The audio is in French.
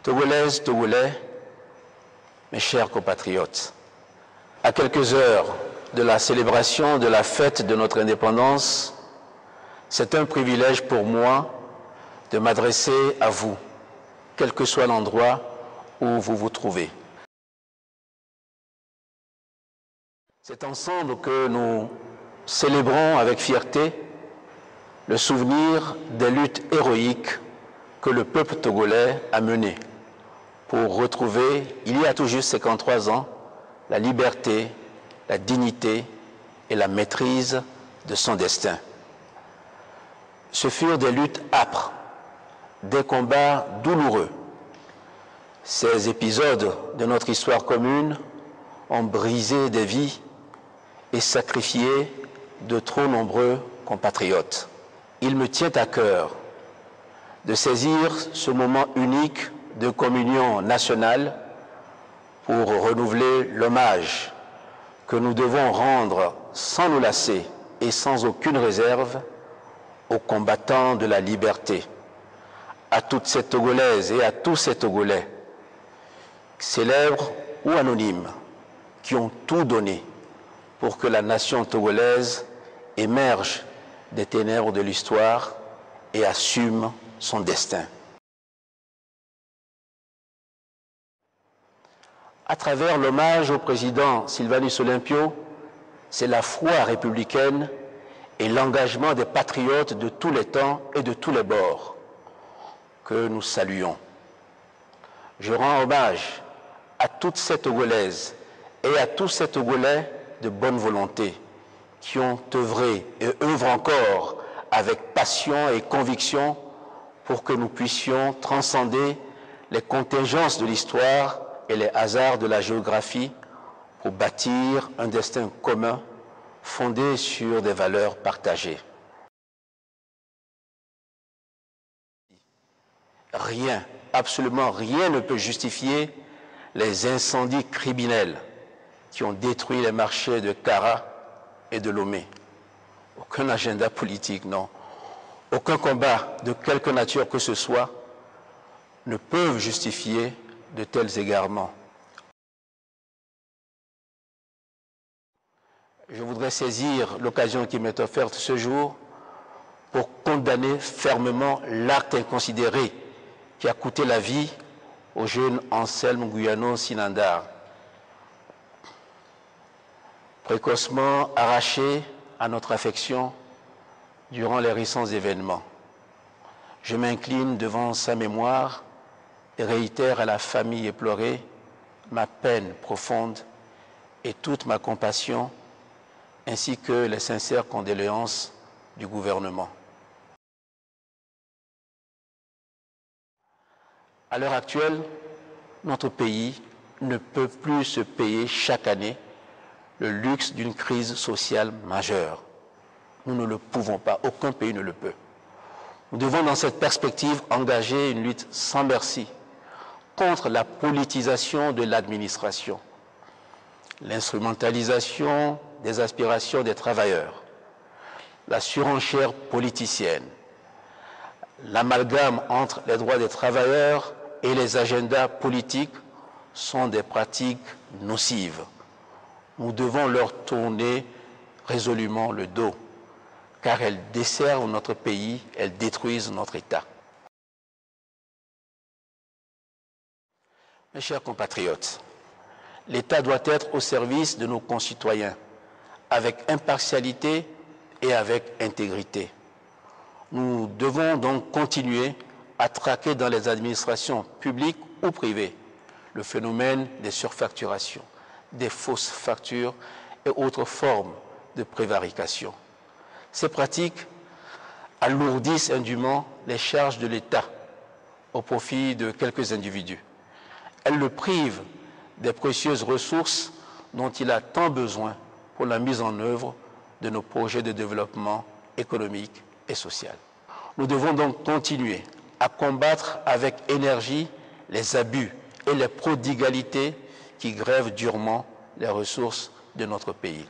Togolaises, Togolais, mes chers compatriotes, à quelques heures de la célébration de la fête de notre indépendance, c'est un privilège pour moi de m'adresser à vous, quel que soit l'endroit où vous vous trouvez. C'est ensemble que nous célébrons avec fierté le souvenir des luttes héroïques que le peuple togolais a menées pour retrouver, il y a tout juste 53 ans, la liberté, la dignité et la maîtrise de son destin. Ce furent des luttes âpres, des combats douloureux. Ces épisodes de notre histoire commune ont brisé des vies et sacrifié de trop nombreux compatriotes. Il me tient à cœur de saisir ce moment unique de communion nationale pour renouveler l'hommage que nous devons rendre sans nous lasser et sans aucune réserve aux combattants de la liberté, à toutes ces Togolaises et à tous ces Togolais, célèbres ou anonymes, qui ont tout donné pour que la nation togolaise émerge des ténèbres de l'histoire et assume son destin. À travers l'hommage au président Sylvanus Olympio, c'est la foi républicaine et l'engagement des patriotes de tous les temps et de tous les bords que nous saluons. Je rends hommage à toutes ces Togolaises et à tous ces Togolais de bonne volonté qui ont œuvré et œuvrent encore avec passion et conviction pour que nous puissions transcender les contingences de l'histoire et les hasards de la géographie pour bâtir un destin commun fondé sur des valeurs partagées. Rien, absolument rien ne peut justifier les incendies criminels qui ont détruit les marchés de Kara et de Lomé. Aucun agenda politique, non. Aucun combat de quelque nature que ce soit ne peuvent justifier de tels égarements. Je voudrais saisir l'occasion qui m'est offerte ce jour pour condamner fermement l'acte inconsidéré qui a coûté la vie au jeune Anselme Guyano Sinandar, précocement arraché à notre affection durant les récents événements. Je m'incline devant sa mémoire et réitère à la famille éplorée ma peine profonde et toute ma compassion, ainsi que les sincères condoléances du gouvernement. À l'heure actuelle, notre pays ne peut plus se payer chaque année le luxe d'une crise sociale majeure. Nous ne le pouvons pas, aucun pays ne le peut. Nous devons dans cette perspective engager une lutte sans merci contre la politisation de l'administration, l'instrumentalisation des aspirations des travailleurs, la surenchère politicienne, l'amalgame entre les droits des travailleurs et les agendas politiques sont des pratiques nocives. Nous devons leur tourner résolument le dos, car elles desservent notre pays, elles détruisent notre État. Mes chers compatriotes, l'État doit être au service de nos concitoyens, avec impartialité et avec intégrité. Nous devons donc continuer à traquer dans les administrations publiques ou privées le phénomène des surfacturations, des fausses factures et autres formes de prévarication. Ces pratiques alourdissent indûment les charges de l'État au profit de quelques individus. Elles le privent des précieuses ressources dont il a tant besoin pour la mise en œuvre de nos projets de développement économique et social. Nous devons donc continuer à combattre avec énergie les abus et les prodigalités qui grèvent durement les ressources de notre pays.